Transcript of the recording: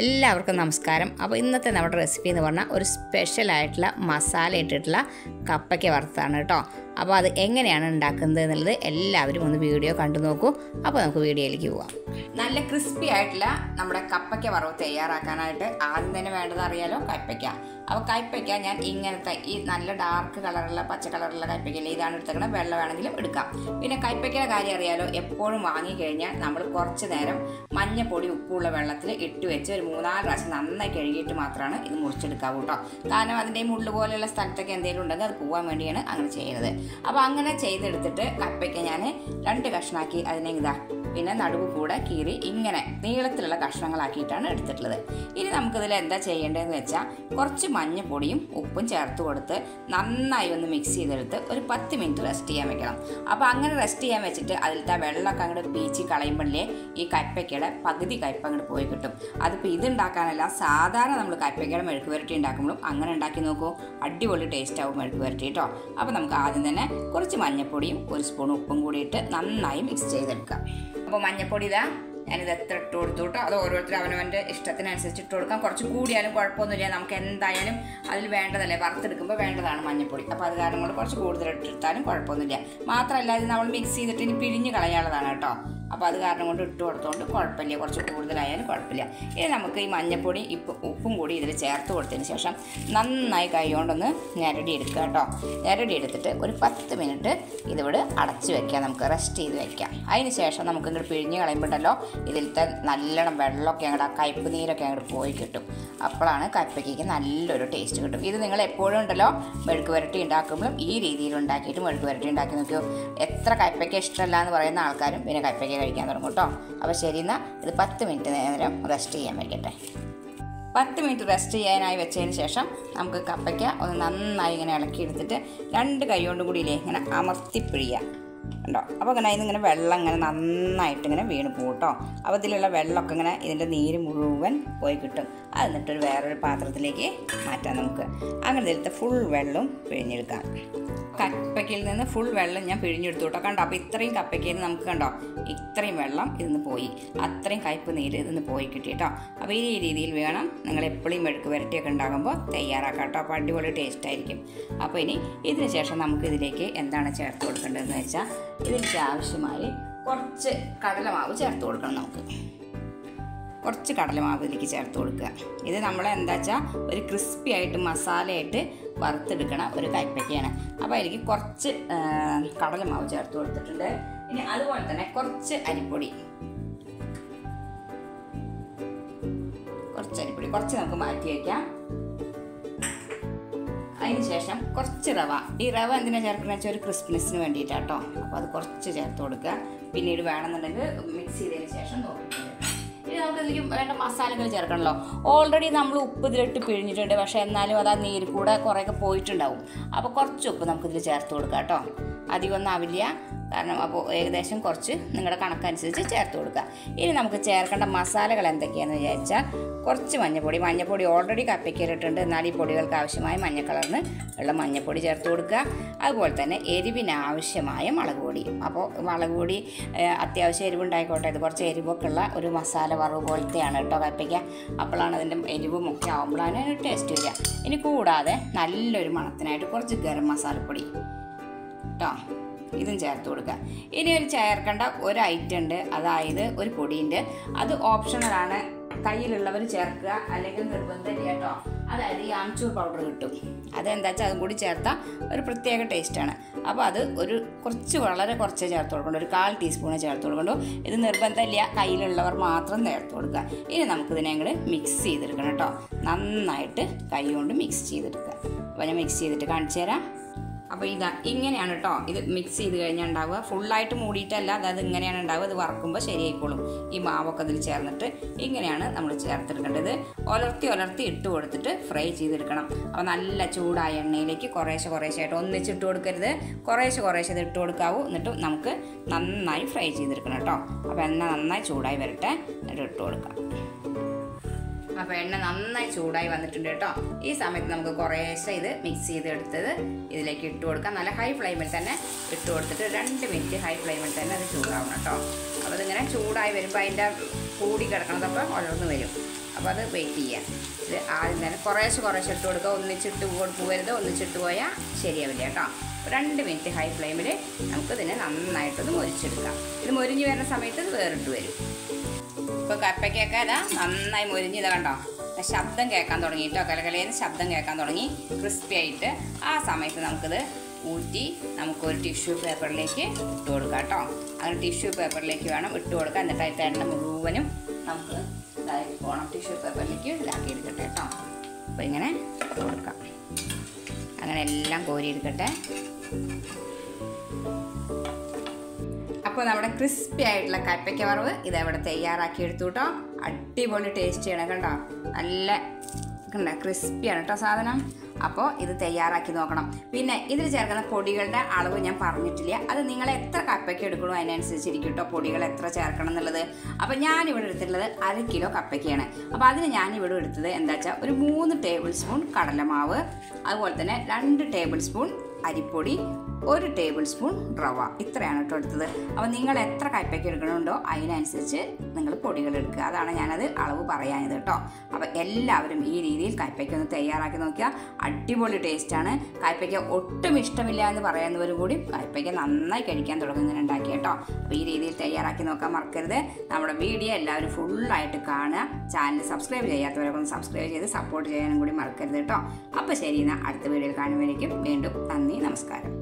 എല്ലാവർക്കും നമസ്കാരം. അപ്പോൾ ഇന്നത്തെ നമ്മുടെ റെസിപ്പി എന്ന് പറഞ്ഞാൽ ഒരു സ്പെഷ്യലായിട്ടുള്ള മസാല ഇട്ടിട്ടുള്ള കപ്പയ്ക്ക വറുത്താണ് കേട്ടോ. അപ്പോൾ അത് എങ്ങനെയാണ് ഉണ്ടാക്കുന്നത് എന്നുള്ളത് എല്ലാവരും ഒന്ന് വീഡിയോ കണ്ടു നോക്കൂ. അപ്പോൾ നമുക്ക് വീഡിയോയിലേക്ക് പോവാം. നല്ല ക്രിസ്പി ആയിട്ടുള്ള നമ്മുടെ കപ്പയ്ക്ക വറവ് തയ്യാറാക്കാനായിട്ട് ആദ്യം തന്നെ വേണ്ടത് അറിയാലോ, കയ്പ്പയ്ക്ക. അപ്പോൾ കയ്പ്പയ്ക്ക ഞാൻ ഇങ്ങനത്തെ ഈ നല്ല ഡാർക്ക് കളറുള്ള പച്ച കളറുള്ള കയ്പ്പയ്ക്കല്ലേ ഇതാണ് എടുത്തേക്കണം. വെള്ളം വേണമെങ്കിലും എടുക്കാം. പിന്നെ കയ്പ്പയ്ക്കയുടെ കാര്യം അറിയാലോ, എപ്പോഴും വാങ്ങിക്കഴിഞ്ഞാൽ നമ്മൾ കുറച്ച് നേരം മഞ്ഞപ്പൊടി ഉപ്പുള്ള വെള്ളത്തിൽ ഇട്ട് വെച്ച് ഒരു 3-4 പ്രാവശ്യം നന്നായി കഴുകിയിട്ട് മാത്രമാണ് ഇത് മുറിച്ചെടുക്കാവൂ കേട്ടോ. കാരണം അതിൻ്റെ മുള്ളു പോലെയുള്ള സ്ഥലത്തൊക്കെ എന്തെങ്കിലും ഉണ്ടെങ്കിൽ അത് പോകാൻ വേണ്ടിയാണ് അങ്ങനെ ചെയ്യുന്നത്. അപ്പോൾ അങ്ങനെ ചെയ്തെടുത്തിട്ട് കപ്പയ്ക്ക ഞാൻ 2 കഷ്ണാക്കി അതിനെ പിന്നെ നടുവ് കൂടെ കീറി ഇങ്ങനെ നീളത്തിലുള്ള കഷ്ണങ്ങളാക്കിയിട്ടാണ് എടുത്തിട്ടുള്ളത്. ഇനി നമുക്കിതിൽ എന്താ ചെയ്യേണ്ടതെന്ന് വെച്ചാൽ കുറച്ച് മഞ്ഞപ്പൊടിയും ഉപ്പും ചേർത്ത് കൊടുത്ത് നന്നായി ഒന്ന് മിക്സ് ചെയ്തെടുത്ത് ഒരു 10 മിനിറ്റ് റെസ്റ്റ് ചെയ്യാൻ വെക്കണം. അപ്പോൾ അങ്ങനെ റെസ്റ്റ് ചെയ്യാൻ വെച്ചിട്ട് അതിലത്തെ വെള്ളമൊക്കെ അങ്ങോട്ട് പീച്ച് കളയുമ്പോഴേ ഈ കയ്പ്പയ്ക്കയുടെ പകുതി കയ്പ അങ്ങോട്ട് പോയി കിട്ടും. അതിപ്പോൾ ഇതുണ്ടാക്കാനല്ല, സാധാരണ നമ്മൾ കയ്പ്പയ്ക്കയുടെ മെഴുക്ക് പുരട്ടി ഉണ്ടാക്കുമ്പോഴും അങ്ങനെ ഉണ്ടാക്കി നോക്കൂ, അടിപൊളി ടേസ്റ്റ് ആവും മെഴുക്ക് പുരട്ടി കേട്ടോ. അപ്പോൾ നമുക്ക് ആദ്യം തന്നെ കുറച്ച് മഞ്ഞപ്പൊടിയും 1 സ്പൂൺ ഉപ്പും കൂടിയിട്ട് നന്നായി മിക്സ് ചെയ്തെടുക്കാം. അപ്പോൾ മഞ്ഞപ്പൊടി ഞാനിത് എത്ര ഇട്ട് കൊടുത്തു കേട്ടോ. അത് ഓരോരുത്തരും അവനവൻ്റെ ഇഷ്ടത്തിനനുസരിച്ച് ഇട്ട് കൊടുക്കാം. കുറച്ച് കൂടിയാലും കുഴപ്പമൊന്നുമില്ല, നമുക്ക് എന്തായാലും അതിൽ വേണ്ടതല്ലേ, വറുത്തെടുക്കുമ്പോൾ വേണ്ടതാണ് മഞ്ഞപ്പൊടി. അപ്പോൾ അത് കാരണം കൊണ്ട് കുറച്ച് കൂടുതൽ ഇട്ടെടുത്താലും കുഴപ്പമൊന്നുമില്ല. മാത്രമല്ല ഇത് നമ്മൾ മിക്സ് ചെയ്തിട്ട് ഇനി പിഴിഞ്ഞ് കളയാനുള്ളതാണ് കേട്ടോ. അപ്പോൾ അത് കാരണം കൊണ്ട് ഇട്ട് കൊടുത്തുകൊണ്ട് കുഴപ്പമില്ല, കുറച്ച് കൂടുതലായാലും കുഴപ്പമില്ല. ഇനി നമുക്ക് ഈ മഞ്ഞപ്പൊടി ഉപ്പും കൂടി ഇതിൽ ചേർത്ത് കൊടുത്തതിന് ശേഷം നന്നായി കൈ കൊണ്ടൊന്ന് ഞെരടി എടുക്കുക കേട്ടോ. ഞെരടി എടുത്തിട്ട് ഒരു 10 മിനിറ്റ് ഇതിവിടെ അടച്ച് വെക്കാം, നമുക്ക് റെസ്റ്റ് ചെയ്ത് വെക്കാം. അതിന് ശേഷം നമുക്ക് ഇങ്ങോട്ട് പിഴിഞ്ഞ് കളയുമ്പോഴല്ലോ ഇതിലത്തെ നല്ലോണം വെള്ളമൊക്കെ അങ്ങോട്ട് ആ കയ്പ്പ് നീരൊക്കെ അങ്ങോട്ട് പോയി കിട്ടും. അപ്പോഴാണ് കയ്പ്പയ്ക്ക് നല്ലൊരു ടേസ്റ്റ് കിട്ടും. ഇത് നിങ്ങൾ എപ്പോഴും ഉണ്ടല്ലോ മെഴുക്ക് പുരട്ടി ഉണ്ടാക്കുമ്പോഴും ഈ രീതിയിൽ ഉണ്ടാക്കിയിട്ട് മെഴുക്ക് പുരട്ടി ഉണ്ടാക്കി നോക്കിയോ. എത്ര കയ്പ്പയ്ക്ക ഇഷ്ടമല്ല എന്ന് പറയുന്ന ആൾക്കാരും പിന്നെ കയ്പ്പയ്ക്ക കഴിക്കാൻ തുടങ്ങും കേട്ടോ. അപ്പോൾ ശരി, എന്നാൽ ഇത് 10 മിനിറ്റ് നേരം റെസ്റ്റ് ചെയ്യാൻ വയ്ക്കട്ടെ. 10 മിനിറ്റ് റെസ്റ്റ് ചെയ്യാനായി വെച്ചതിന് ശേഷം നമുക്ക് കപ്പയ്ക്ക ഒന്ന് നന്നായി ഇങ്ങനെ ഇളക്കിയെടുത്തിട്ട് 2 കൈ കൊണ്ടും കൂടിയില്ലേ ഇങ്ങനെ അമർത്തിപ്പിഴിയാം ഉണ്ടോ. അപ്പോൾ ഇങ്ങനെ ഇങ്ങനെ വെള്ളം ഇങ്ങനെ നന്നായിട്ട് ഇങ്ങനെ വീണ് പോകും കേട്ടോ. അപ്പോൾ ഇതിലുള്ള വെള്ളമൊക്കെ ഇങ്ങനെ ഇതിൻ്റെ നീര് മുഴുവൻ പോയി കിട്ടും. അത് എന്നിട്ടൊരു വേറൊരു പാത്രത്തിലേക്ക് മാറ്റാം നമുക്ക്. അങ്ങനെ ഇതിലത്തെ ഫുൾ വെള്ളം പിഴിഞ്ഞെടുക്കാം. കപ്പയ്ക്കയിൽ നിന്ന് ഫുൾ വെള്ളം ഞാൻ പിഴിഞ്ഞെടുത്തു കേട്ടോ. കണ്ടോ, അപ്പോൾ ഇത്രയും കപ്പയ്ക്കയിൽ നമുക്ക് കണ്ടോ ഇത്രയും വെള്ളം ഇതിന്ന് പോയി, അത്രയും കയ്പ്പ് നീര് ഇതിന്ന് പോയി കിട്ടി കേട്ടോ. അപ്പോൾ ഈ രീതിയിൽ വേണം നിങ്ങൾ എപ്പോഴും മെഴുക്ക് പുരട്ടിയൊക്കെ ഉണ്ടാകുമ്പോൾ തയ്യാറാക്കാം കേട്ടോ. അപ്പോൾ അടിപൊളി ടേസ്റ്റ് ആയിരിക്കും. അപ്പോൾ ഇനി ഇതിന് ശേഷം നമുക്ക് ഇതിലേക്ക് എന്താണ് ചേർത്ത് കൊടുക്കേണ്ടതെന്ന് വെച്ചാൽ ഇതിലേക്ക് ആവശ്യമായി കുറച്ച് കടലമാവ് ചേർത്ത് കൊടുക്കണം. നമുക്ക് കുറച്ച് കടലമാവ് ഇതിലേക്ക് ചേർത്ത് കൊടുക്കുക. ഇത് നമ്മൾ എന്താ വെച്ചാൽ ഒരു ക്രിസ്പി ആയിട്ട് മസാലയായിട്ട് വറുത്തെടുക്കണ ഒരു കയ്പ്പയ്ക്കയാണ്. അപ്പോൾ അതിലേക്ക് കുറച്ച് കടലമാവ് ചേർത്ത് കൊടുത്തിട്ടുണ്ട്. ഇനി അതുപോലെ തന്നെ കുറച്ച് അരിപ്പൊടി കുറച്ച് നമുക്ക് മാറ്റി വയ്ക്കാം. അതിന് ശേഷം കുറച്ച് റവ. ഈ റവ എന്തിനാണ് ചേർക്കുന്നത് വെച്ചാൽ ഒരു ക്രിസ്പിനെസ്സിന് വേണ്ടിയിട്ടാട്ടോ. അപ്പോൾ അത് കുറച്ച് ചേർത്ത് കൊടുക്കുക. പിന്നീട് വേണമെന്നുണ്ടെങ്കിൽ മിക്സ് ചെയ്തതിന് ശേഷം നോക്കിയിട്ട് ഇനി നമുക്ക് ഇതിലേക്ക് വേണ്ട മസാലകൾ ചേർക്കണമല്ലോ. ഓൾറെഡി നമ്മൾ ഉപ്പ് ഇതിലിട്ട് പിഴിഞ്ഞിട്ടുണ്ട്, പക്ഷേ എന്നാലും അത് ആ നീര് കൂടെ കുറേയൊക്കെ പോയിട്ടുണ്ടാവും. അപ്പോൾ കുറച്ച് ഉപ്പ് നമുക്കിതിൽ ചേർത്ത് കൊടുക്കാം കേട്ടോ. അധികമൊന്നും ആവില്ല, കാരണം അപ്പോൾ ഏകദേശം കുറച്ച് നിങ്ങളുടെ കണക്കനുസരിച്ച് ചേർത്ത് കൊടുക്കുക. ഇനി നമുക്ക് ചേർക്കേണ്ട മസാലകൾ എന്തൊക്കെയാണെന്ന് വിചാരിച്ചാൽ കുറച്ച് മഞ്ഞപ്പൊടി ഓൾറെഡി കപ്പയ്ക്കയിലിട്ടുണ്ട്, എന്നാൽ ഈ പൊടികൾക്ക് ആവശ്യമായ മഞ്ഞ കളറിന് ഉള്ള മഞ്ഞപ്പൊടി ചേർത്ത് കൊടുക്കുക. അതുപോലെ തന്നെ എരിവിന് ആവശ്യമായ മുളക് പൊടി. അപ്പോൾ മുളക് പൊടി അത്യാവശ്യം എരിവുണ്ടായിക്കോട്ടെ, ഇത് കുറച്ച് എരിവൊക്കെ ഉള്ള ഒരു മസാല വറവ് പോലത്തെയാണ് കേട്ടോ കപ്പയ്ക്ക. അപ്പോഴാണ് അതിൻ്റെ എരിവും ഒക്കെ ആകുമ്പോഴാണ് അതിന് ടേസ്റ്റ് വരിക. ഇനി കൂടാതെ നല്ലൊരു മണത്തിനായിട്ട് കുറച്ച് ഗരം മസാലപ്പൊടി കേട്ടോ, ഇതും ചേർത്ത് കൊടുക്കുക. ഇനി ഒരു ചേർക്കേണ്ട ഒരു ഐറ്റം ഉണ്ട്, അതായത് ഒരു പൊടിയുണ്ട്. അത് ഓപ്ഷണലാണ്, കയ്യിലുള്ളവർ ചേർക്കുക, അല്ലെങ്കിൽ നിർബന്ധമില്ല കേട്ടോ. അതായത് ഈ ആംചൂർ പൗഡർ കിട്ടും. അതെന്താ വെച്ചാൽ അതും കൂടി ചേർത്താൽ ഒരു പ്രത്യേക ടേസ്റ്റാണ്. അപ്പോൾ അത് വളരെ കുറച്ചേ ചേർത്ത് കൊടുക്കണ്ടു, ഒരു 1/4 ടീസ്പൂണ് ചേർത്ത് കൊടുക്കണ്ടു. ഇത് നിർബന്ധമില്ല, കയ്യിലുള്ളവർ മാത്രം ചേർത്ത് കൊടുക്കുക. ഇനി നമുക്കിതിനെ അങ്ങോട്ട് മിക്സ് ചെയ്തെടുക്കണം കേട്ടോ. നന്നായിട്ട് കൈ കൊണ്ട് മിക്സ് ചെയ്തെടുക്കുക. അപ്പോൾ ഞാൻ മിക്സ് ചെയ്തിട്ട് കാണിച്ചു തരാം. അപ്പോൾ ഇങ്ങനെയാണ് കേട്ടോ ഇത് മിക്സ് ചെയ്ത് കഴിഞ്ഞാൽ ഉണ്ടാവുക. ഫുള്ളായിട്ട് മൂടിയിട്ടല്ല, അതായത് ഇങ്ങനെയാണ് ഉണ്ടാവുക. ഇത് വറക്കുമ്പോൾ ശരിയായിക്കോളും. ഈ മാവൊക്കെ അതിൽ ചേർന്നിട്ട് ഇങ്ങനെയാണ് നമ്മൾ ചേർത്തെടുക്കേണ്ടത്. ഒലർത്തി ഇട്ട് കൊടുത്തിട്ട് ഫ്രൈ ചെയ്തെടുക്കണം. അപ്പോൾ നല്ല ചൂടായ എണ്ണയിലേക്ക് കുറേശ്ശെ ആയിട്ട് ഒന്നിച്ചിട്ട് കൊടുക്കരുത്, കുറേശ്ശെ ഇത് ഇട്ട് കൊടുക്കാവൂ. എന്നിട്ട് നമുക്ക് നന്നായി ഫ്രൈ ചെയ്തെടുക്കണം കേട്ടോ. അപ്പോൾ എണ്ണ നന്നായി ചൂടായി വരട്ടെ, എന്നിട്ട് ഇട്ട് കൊടുക്കാം. അപ്പോൾ എണ്ണ നന്നായി ചൂടായി വന്നിട്ടുണ്ട് കേട്ടോ. ഈ സമയത്ത് നമുക്ക് കുറേശ്ശെ ഇത് മിക്സ് ചെയ്തെടുത്തത് ഇതിലേക്ക് ഇട്ട് കൊടുക്കാം. നല്ല ഹൈ ഫ്ലെയിമിൽ തന്നെ ഇട്ട് കൊടുത്തിട്ട് 2 മിനിറ്റ് ഹൈ ഫ്ലെയിമിൽ തന്നെ അത് ചൂടാവണം കേട്ടോ. അപ്പോൾ അതിങ്ങനെ ചൂടായി വരുമ്പോൾ അതിൻ്റെ കൂടി കിടക്കണതൊക്കെ വളർന്നു വരും. അപ്പോൾ അത് വെയിറ്റ് ചെയ്യാം. ഇത് ആദ്യം തന്നെ കുറേശ്ശെ ഇട്ട് കൊടുക്കുക. ഒന്നിച്ചിട്ട് പോകരുത്, ഒന്നിച്ചിട്ട് പോയാൽ ശരിയാവില്ല കേട്ടോ. 2 മിനിറ്റ് ഹൈ ഫ്ലെയിമിൽ നമുക്കിതിനെ നന്നായിട്ടൊന്ന് മൊരിച്ചെടുക്കാം. ഇത് മൊരിഞ്ഞ് വരുന്ന സമയത്ത് ഇത് വേറിട്ട് വരും. ഇപ്പോൾ കപ്പയ്ക്കൊക്കെ ഇതാ നന്നായി മൊരിഞ്ഞ് ഇതാ കണ്ടോ, ശബ്ദം കേൾക്കാൻ തുടങ്ങി കേട്ടോ. കലകലേന്ന് ശബ്ദം കേൾക്കാൻ തുടങ്ങി, ക്രിസ്പി ആയിട്ട്. ആ സമയത്ത് നമുക്കിത് ഊറ്റി നമുക്കൊരു ടിഷ്യൂ പേപ്പറിലേക്ക് ഇട്ട് കൊടുക്കാം കേട്ടോ. അങ്ങനെ ടിഷ്യൂ പേപ്പറിലേക്ക് വേണം ഇട്ട് കൊടുക്കാം. എന്നിട്ട് അതിൻ്റെ എണ്ണ മുഴുവനും നമുക്ക് ഇതായിട്ട് പോകണം. ടിഷ്യൂ പേപ്പറിലേക്ക് ഇതാക്കി എടുക്കട്ടെ കേട്ടോ. അപ്പോൾ ഇങ്ങനെ ഇട്ട് കൊടുക്കാം. അങ്ങനെ എല്ലാം കോരി എടുക്കട്ടെ. അപ്പോൾ നമ്മുടെ ക്രിസ്പി ആയിട്ടുള്ള കപ്പയ്ക്ക വറവ് ഇതവിടെ തയ്യാറാക്കി എടുത്തു കേട്ടോ. അടിപൊളി ടേസ്റ്റ് ചെയ്യണം കണ്ടോ, നല്ല കണ്ടോ ക്രിസ്പിയാണ് കേട്ടോ സാധനം. അപ്പോൾ ഇത് തയ്യാറാക്കി നോക്കണം. പിന്നെ ഇതിൽ ചേർക്കുന്ന പൊടികളുടെ അളവ് ഞാൻ പറഞ്ഞിട്ടില്ല. അത് നിങ്ങൾ എത്ര കപ്പയ്ക്ക എടുക്കണോ അതിനനുസരിച്ചിരിക്കും കേട്ടോ പൊടികൾ എത്ര ചേർക്കണം എന്നുള്ളത്. അപ്പോൾ ഞാനിവിടെ എടുത്തിട്ടുള്ളത് 1 കിലോ കപ്പയ്ക്കയാണ്. അപ്പോൾ അതിന് ഞാനിവിടെ എടുത്തത് എന്താ വെച്ചാൽ ഒരു 3 ടേബിൾ സ്പൂൺ കടലമാവ്, അതുപോലെ തന്നെ 2 ടേബിൾ സ്പൂൺ അരിപ്പൊടി, 1 ടേബിൾ സ്പൂൺ റവ, ഇത്രയാണ് കേട്ടോ എടുത്തത്. അപ്പോൾ നിങ്ങൾ എത്ര കപ്പയ്ക്ക എടുക്കണമുണ്ടോ അതിനനുസരിച്ച് നിങ്ങൾ പൊടികൾ എടുക്കുക. അതാണ് ഞാനത് അളവ് പറയാനത് കേട്ടോ. അപ്പോൾ എല്ലാവരും ഈ രീതിയിൽ കപ്പയ്ക്ക ഒന്ന് തയ്യാറാക്കി നോക്കിയാൽ അടിപൊളി ടേസ്റ്റാണ്. കപ്പയ്ക്ക ഒട്ടും ഇഷ്ടമില്ല എന്ന് പറയുന്നവരും കൂടി കപ്പയ്ക്ക നന്നായി കഴിക്കാൻ തുടങ്ങും ഇങ്ങനെ ഉണ്ടാക്കി കേട്ടോ. അപ്പോൾ ഈ രീതിയിൽ തയ്യാറാക്കി നോക്കാൻ മറക്കരുത്. നമ്മുടെ വീഡിയോ എല്ലാവരും ഫുള്ളായിട്ട് കാണുക. ചാനൽ സബ്സ്ക്രൈബ് ചെയ്യാത്തവരൊക്കെ ഒന്ന് സബ്സ്ക്രൈബ് ചെയ്ത് സപ്പോർട്ട് ചെയ്യാനും കൂടി മറക്കരുത് കേട്ടോ. അപ്പോൾ ശരി, എന്നാൽ അടുത്ത വീഡിയോയിൽ കാണുമ്പോഴേക്കും വീണ്ടും നന്ദി, നമസ്കാരം.